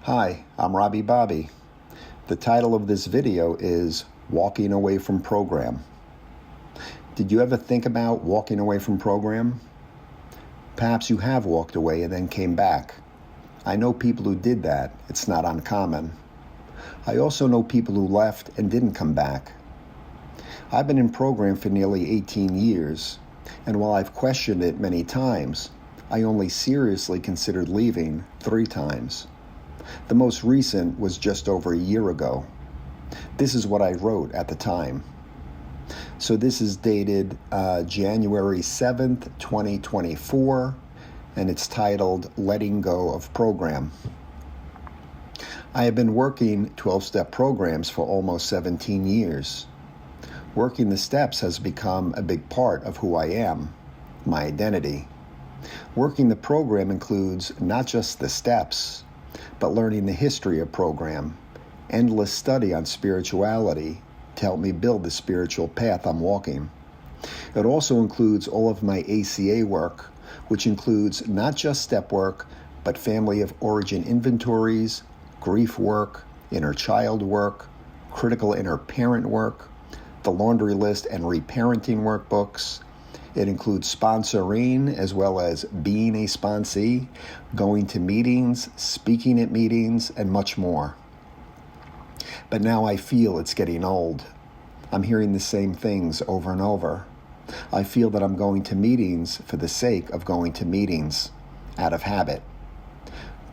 Hi, I'm Robby Bobby. The title of this video is Walking Away from Program. Did you ever think about walking away from program? Perhaps you have walked away and then came back. I know people who did that. It's not uncommon. I also know people who left and didn't come back. I've been in program for nearly 18 years, and while I've questioned it many times, I only seriously considered leaving 3 times. The most recent was just over a year ago. This is what I wrote at the time. So this is dated January 7th, 2024, and it's titled Letting Go of Program. I have been working 12-step programs for almost 17 years. Working the steps has become a big part of who I am, my identity. Working the program includes not just the steps, but learning the history of program, endless study on spirituality to help me build the spiritual path I'm walking. It also includes all of my ACA work, which includes not just step work, but family of origin inventories, grief work, inner child work, critical inner parent work, the laundry list and reparenting workbooks. It includes sponsoring as well as being a sponsee, going to meetings, speaking at meetings, and much more. But now I feel it's getting old. I'm hearing the same things over and over. I feel that I'm going to meetings for the sake of going to meetings, out of habit.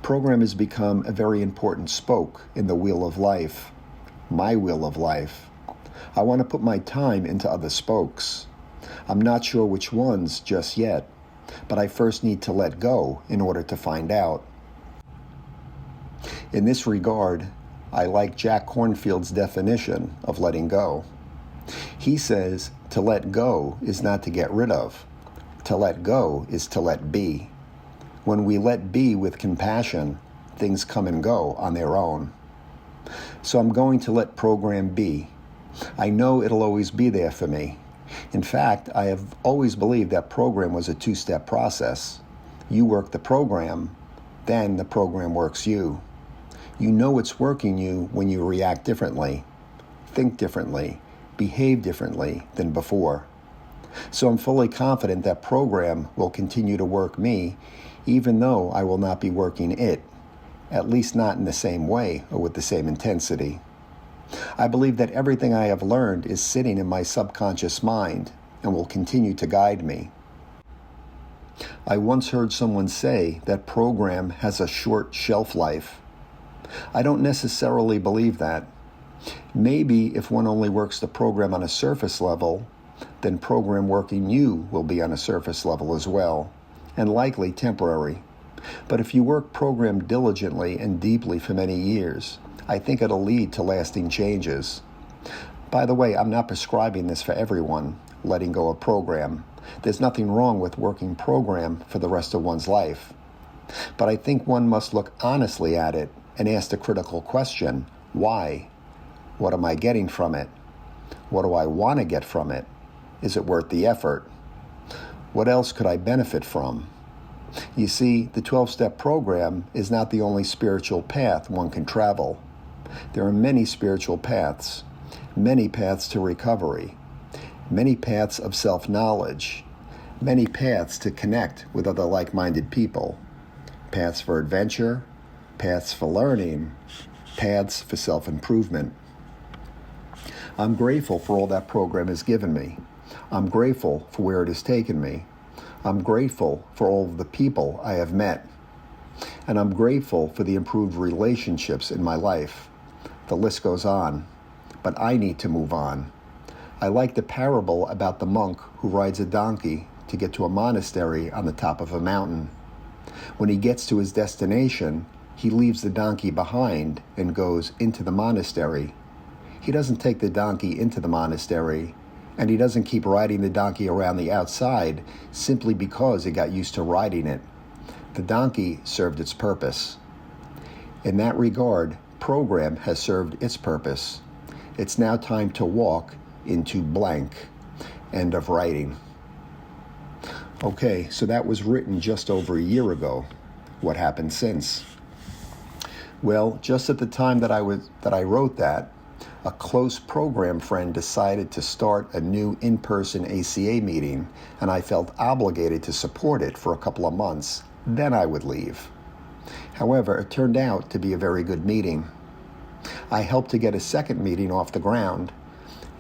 Program has become a very important spoke in the wheel of life, my wheel of life. I want to put my time into other spokes. I'm not sure which ones just yet, but I first need to let go in order to find out. In this regard, I like Jack Kornfield's definition of letting go. He says to let go is not to get rid of. To let go is to let be. When we let be with compassion, things come and go on their own. So I'm going to let program be. I know it'll always be there for me. In fact, I have always believed that program was a 2-step process. You work the program, then the program works you. You know it's working you when you react differently, think differently, behave differently than before. So I'm fully confident that program will continue to work me, even though I will not be working it, at least not in the same way or with the same intensity. I believe that everything I have learned is sitting in my subconscious mind and will continue to guide me. I once heard someone say that program has a short shelf life. I don't necessarily believe that. Maybe if one only works the program on a surface level, then program working you will be on a surface level as well, and likely temporary. But if you work program diligently and deeply for many years, I think it'll lead to lasting changes. By the way, I'm not prescribing this for everyone, letting go of program. There's nothing wrong with working program for the rest of one's life. But I think one must look honestly at it and ask the critical question, why? What am I getting from it? What do I want to get from it? Is it worth the effort? What else could I benefit from? You see, the 12-step program is not the only spiritual path one can travel. There are many spiritual paths, many paths to recovery, many paths of self-knowledge, many paths to connect with other like-minded people, paths for adventure, paths for learning, paths for self-improvement. I'm grateful for all that program has given me. I'm grateful for where it has taken me. I'm grateful for all of the people I have met. And I'm grateful for the improved relationships in my life. The list goes on, but I need to move on. I like the parable about the monk who rides a donkey to get to a monastery on the top of a mountain. When he gets to his destination, he leaves the donkey behind and goes into the monastery. He doesn't take the donkey into the monastery, and he doesn't keep riding the donkey around the outside simply because he got used to riding it. The donkey served its purpose. In that regard, program has served its purpose. It's now time to walk into blank. End of writing. Okay, so that was written just over a year ago. What happened since? Well, just at the time that I wrote that, a close program friend decided to start a new in-person ACA meeting, and I felt obligated to support it for a couple of months. Then I would leave. However, it turned out to be a very good meeting. I helped to get a second meeting off the ground,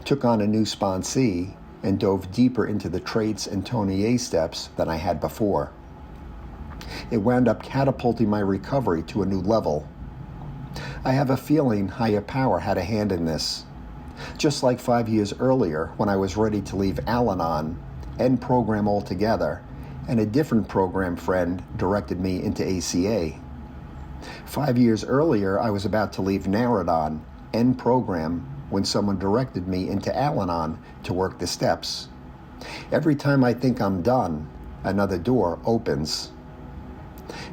took on a new sponsee, and dove deeper into the traits and Tony steps than I had before. It wound up catapulting my recovery to a new level. I have a feeling higher power had a hand in this. Just like 5 years earlier when I was ready to leave Alanon, end program altogether, and a different program friend directed me into ACA. 5 years earlier, I was about to leave Naranon, end program, when someone directed me into Alanon to work the steps. Every time I think I'm done, another door opens.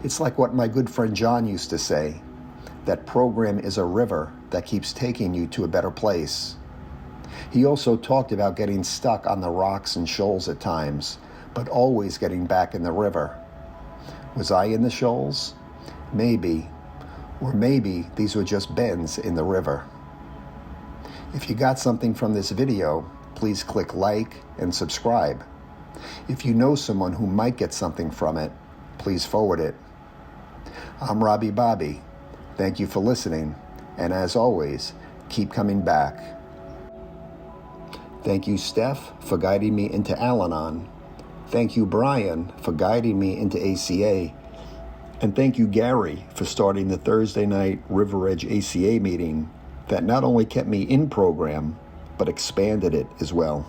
It's like what my good friend John used to say, that program is a river that keeps taking you to a better place. He also talked about getting stuck on the rocks and shoals at times, but always getting back in the river. Was I in the shoals? Maybe. Or maybe these were just bends in the river. If you got something from this video, please click like and subscribe. If you know someone who might get something from it, please forward it. I'm Robby Bobby. Thank you for listening, and as always, keep coming back. Thank you, Steph, for guiding me into Alanon. Thank you, Brian, for guiding me into ACA. And thank you, Gary, for starting the Thursday night River Edge ACA meeting that not only kept me in program, but expanded it as well.